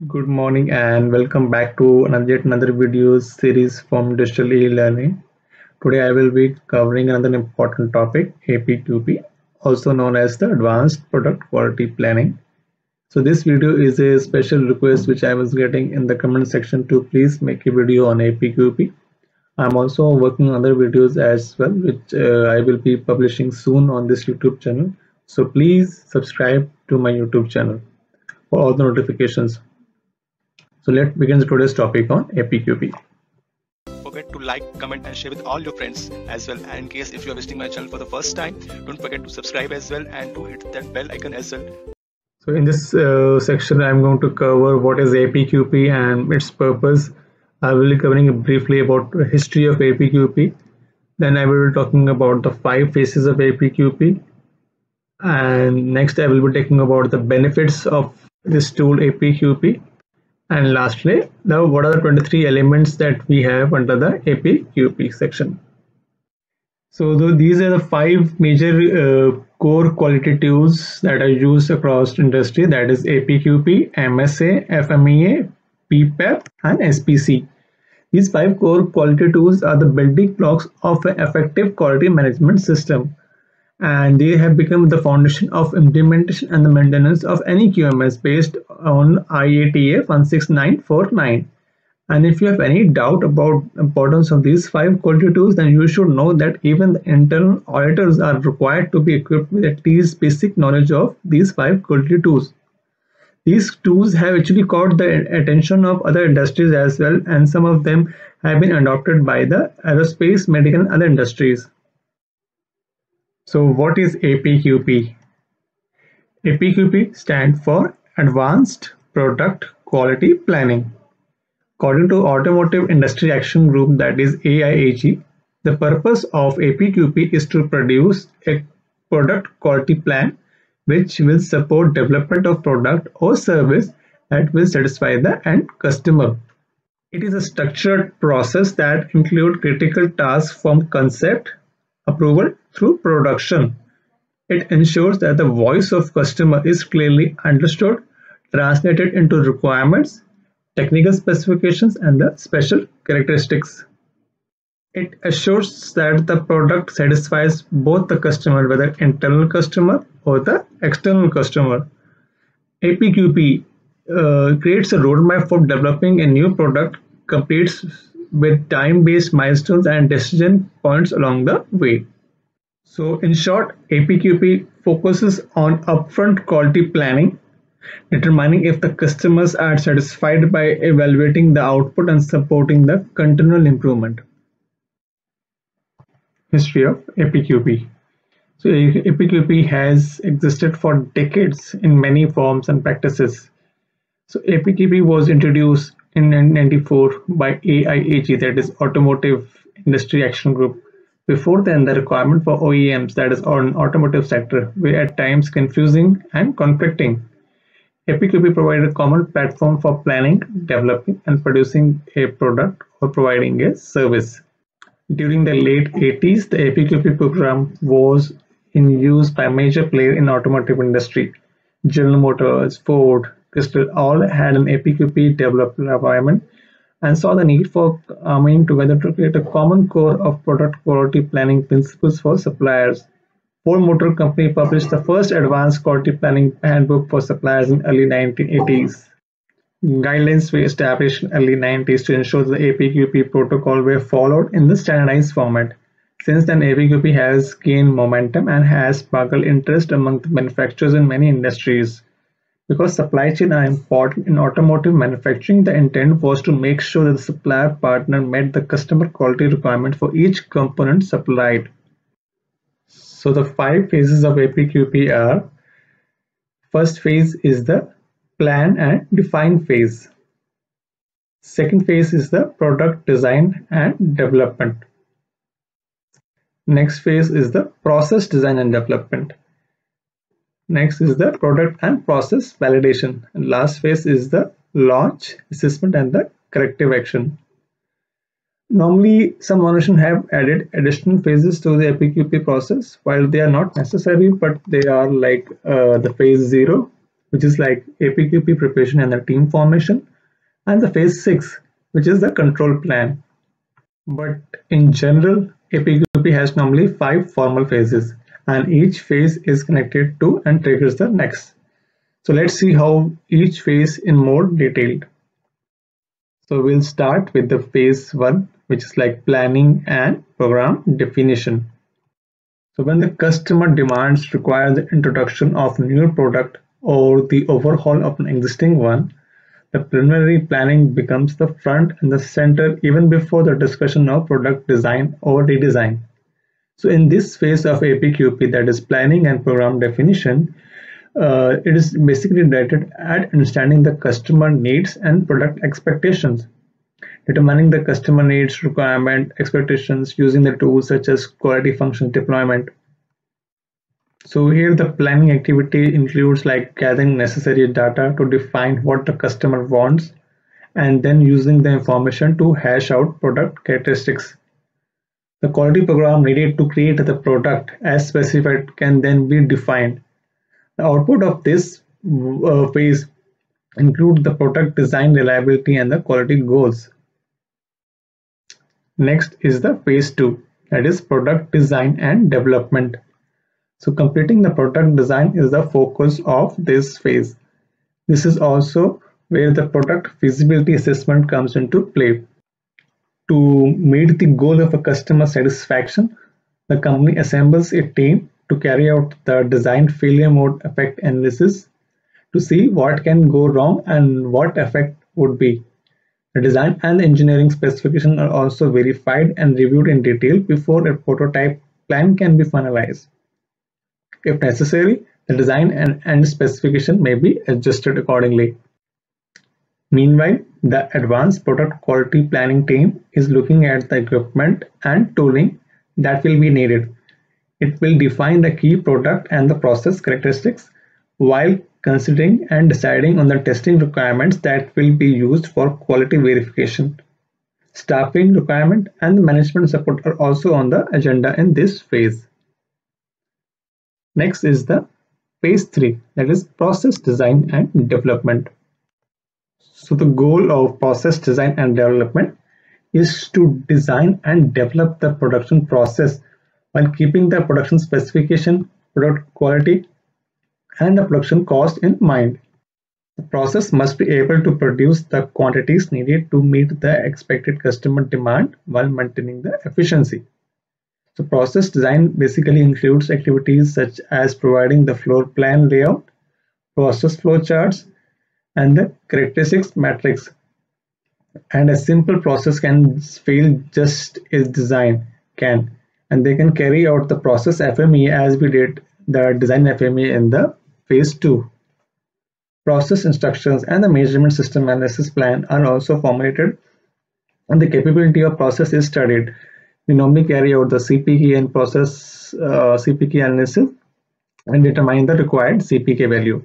Good morning and welcome back to another video series from digital e-learning. Today I will be covering another important topic, APQP, also known as the Advanced Product Quality Planning. So this video is a special request which I was getting in the comment section to please make a video on APQP. I'm also working on other videos as well, which I will be publishing soon on this YouTube channel. So please subscribe to my YouTube channel for all the notifications. So let's begin today's topic on APQP. Forget to like, comment and share with all your friends as well. And in case if you are visiting my channel for the first time, don't forget to subscribe as well and to hit that bell icon as well. So in this section I'm going to cover what is APQP and its purpose. I will be covering briefly about the history of APQP. Then I will be talking about the 5 phases of APQP. And next I will be talking about the benefits of this tool APQP. And lastly, what are the 23 elements that we have under the APQP section. So these are the 5 major core quality tools that are used across industry, that is APQP, MSA, FMEA, PPAP and SPC. These 5 core quality tools are the building blocks of an effective quality management system, and they have become the foundation of implementation and the maintenance of any QMS based on IATA 16949. And if you have any doubt about the importance of these 5 quality tools, then you should know that even the internal auditors are required to be equipped with at least basic knowledge of these 5 quality tools. These tools have actually caught the attention of other industries as well, and some of them have been adopted by the aerospace, medical and other industries. So what is APQP? APQP stands for Advanced Product Quality Planning. According to Automotive Industry Action Group, that is AIAG, the purpose of APQP is to produce a product quality plan which will support development of product or service that will satisfy the end customer. It is a structured process that includes critical tasks from concept, approval through production. It ensures that the voice of customer is clearly understood, translated into requirements, technical specifications and the special characteristics. It assures that the product satisfies both the customer, whether internal customer or the external customer. APQP creates a roadmap for developing a new product, completes with time-based milestones and decision points along the way. So in short, APQP focuses on upfront quality planning, determining if the customers are satisfied by evaluating the output and supporting the continual improvement. History of APQP. So APQP has existed for decades in many forms and practices. So APQP was introduced in 1994 by AIAG, that is Automotive Industry Action Group. Before then, the requirement for OEMs, that is on automotive sector, were at times confusing and conflicting. APQP provided a common platform for planning, developing and producing a product or providing a service. During the late 80s, the APQP program was in use by major players in automotive industry. General Motors, Ford, Chrysler all had an APQP development requirement and saw the need for coming together to create a common core of product quality planning principles for suppliers. Ford Motor Company published the first advanced quality planning handbook for suppliers in early 1980s. Guidelines were established in early 90s to ensure the APQP protocol were followed in the standardized format. Since then, APQP has gained momentum and has sparked interest among the manufacturers in many industries. Because supply chain are important in automotive manufacturing, the intent was to make sure that the supplier partner met the customer quality requirement for each component supplied. So the 5 phases of APQP are: first phase is the plan and define phase. Second phase is the product design and development. Next phase is the process design and development. Next is the product and process validation. And last phase is the launch, assessment and the corrective action. Normally, some organizations have added additional phases to the APQP process. While they are not necessary, but they are like the phase 0, which is like APQP preparation and the team formation, and the phase 6, which is the control plan. But in general, APQP has normally 5 formal phases, and each phase is connected to and triggers the next. So let's see how each phase in more detail. So we'll start with the phase 1, which is like planning and program definition. So when the customer demands require the introduction of new product or the overhaul of an existing one, the preliminary planning becomes the front and the center even before the discussion of product design or redesign. So in this phase of APQP, that is planning and program definition, it is basically directed at understanding the customer needs and product expectations, determining the customer needs, requirement, expectations using the tools such as quality function deployment. So here the planning activity includes like gathering necessary data to define what the customer wants and then using the information to hash out product characteristics. The quality program needed to create the product as specified can then be defined. The output of this phase include the product design, reliability, and the quality goals. Next is the phase 2, that is product design and development. So completing the product design is the focus of this phase. This is also where the product feasibility assessment comes into play. To meet the goal of a customer satisfaction, the company assembles a team to carry out the design failure mode effect analysis to see what can go wrong and what effect would be. The design and engineering specifications are also verified and reviewed in detail before a prototype plan can be finalized. If necessary, the design and specification may be adjusted accordingly. Meanwhile, the advanced product quality planning team is looking at the equipment and tooling that will be needed. It will define the key product and the process characteristics while considering and deciding on the testing requirements that will be used for quality verification. Staffing requirement and the management support are also on the agenda in this phase. Next is the phase 3, that is process design and development. So the goal of process design and development is to design and develop the production process while keeping the production specification, product quality, and the production cost in mind. The process must be able to produce the quantities needed to meet the expected customer demand while maintaining the efficiency. So process design basically includes activities such as providing the floor plan layout, process flow charts, and the characteristics matrix. And a simple process can fail just as design can, and they can carry out the process FME as we did the design FME in the phase 2. Process instructions and the measurement system analysis plan are also formulated, and the capability of process is studied. We normally carry out the CPK and process CPK analysis and determine the required CPK value.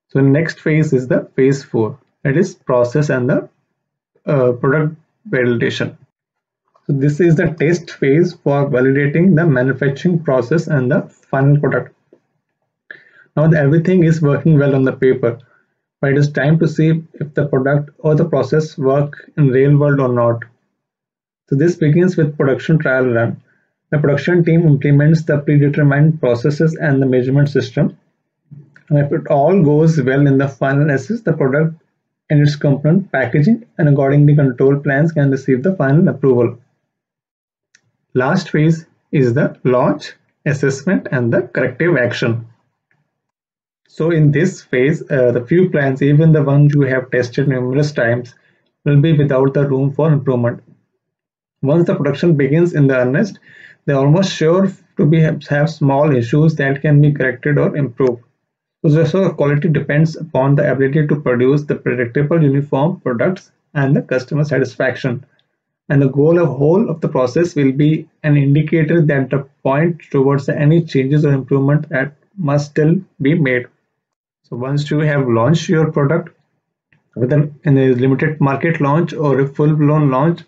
So next phase is the phase 4, that is process and the product validation. So this is the test phase for validating the manufacturing process and the final product. Now everything is working well on the paper, but it is time to see if the product or the process work in real world or not. So this begins with production trial run. The production team implements the predetermined processes and the measurement system. And if it all goes well in the final analysis, the product and its component packaging and accordingly control plans can receive the final approval. Last phase is the launch, assessment, and the corrective action. So in this phase, the few plans, even the ones you have tested numerous times, will be without the room for improvement. Once the production begins in the earnest, they are almost sure to have small issues that can be corrected or improved. So quality depends upon the ability to produce the predictable uniform products and the customer satisfaction. And the whole of the process will be an indicator that the point towards any changes or improvement that must still be made. So once you have launched your product in a limited market launch or a full-blown launch,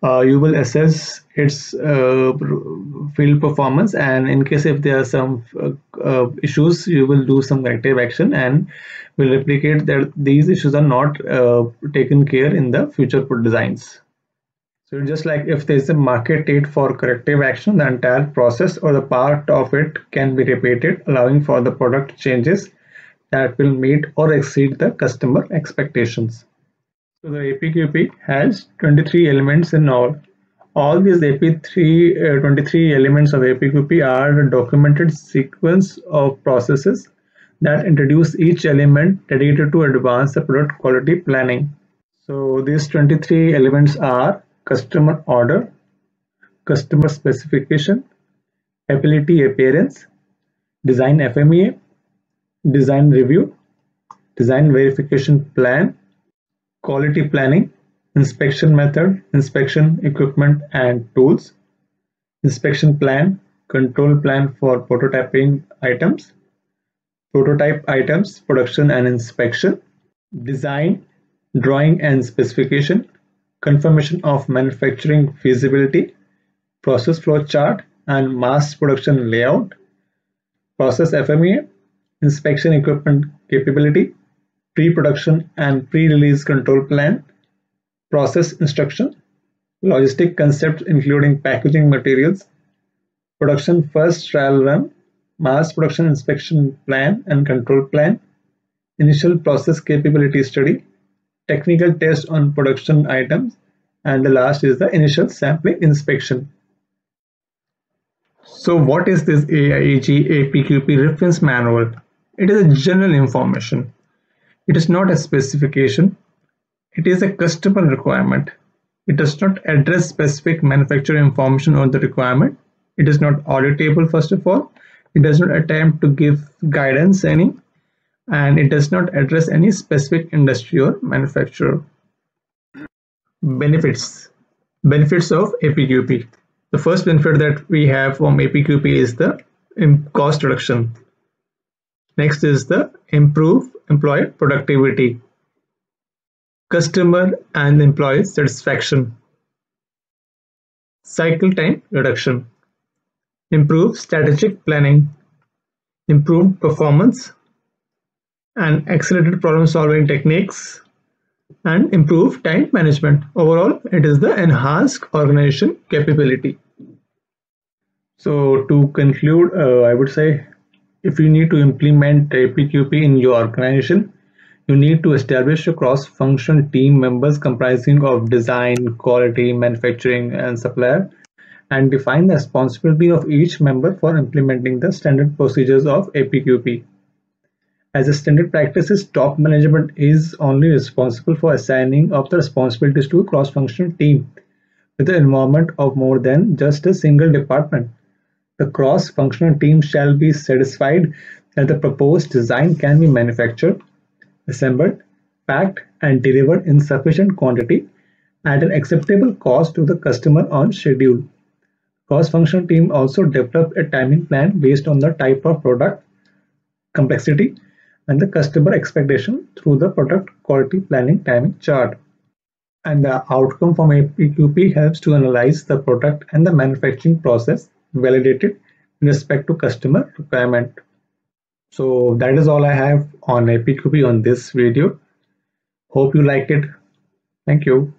you will assess its field performance, and in case if there are some issues, you will do some corrective action and will replicate that these issues are not taken care in the future designs. So just like if there is a market date for corrective action, the entire process or the part of it can be repeated, allowing for the product changes that will meet or exceed the customer expectations. So the APQP has 23 elements in all. All these 23 elements of APQP are a documented sequence of processes that introduce each element dedicated to advance the product quality planning. So these 23 elements are customer order, customer specification, ability appearance, design FMEA, design review, design verification plan, quality planning, inspection method, inspection equipment and tools, inspection plan, control plan for prototyping items, prototype items, production and inspection, design, drawing and specification, confirmation of manufacturing feasibility, process flow chart and mass production layout, process FMEA, inspection equipment capability, pre-production and pre-release control plan, process instruction, logistic concepts including packaging materials, production first trial run, mass production inspection plan and control plan, initial process capability study, technical test on production items, and the last is the initial sampling inspection. So what is this AIG APQP reference manual? It is a general information. It is not a specification. It is a customer requirement. It does not address specific manufacturer information or the requirement. It is not auditable, first of all. It does not attempt to give guidance any, and it does not address any specific industry or manufacturer. Benefits of APQP. The first benefit that we have from APQP is the cost reduction. Next is the improve employee productivity, customer and employee satisfaction, cycle time reduction, improve strategic planning, improved performance and accelerated problem solving techniques, and improve time management. Overall, it is the enhanced organization capability. So to conclude, I would say if you need to implement APQP in your organization, you need to establish a cross-functional team members comprising of design, quality, manufacturing, and supplier, and define the responsibility of each member for implementing the standard procedures of APQP. As a standard practice is top management is only responsible for assigning of the responsibilities to a cross-functional team with the involvement of more than just a single department. The cross-functional team shall be satisfied that the proposed design can be manufactured, assembled, packed and delivered in sufficient quantity at an acceptable cost to the customer on schedule. Cross-functional team also develop a timing plan based on the type of product, complexity and the customer expectation through the product quality planning timing chart. And the outcome from APQP helps to analyze the product and the manufacturing process validated in respect to customer requirement. So that is all I have on APQP on this video. Hope you liked it. Thank you.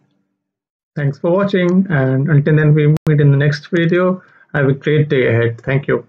Thanks for watching, and until then we meet in the next video. Have a great day ahead. Thank you.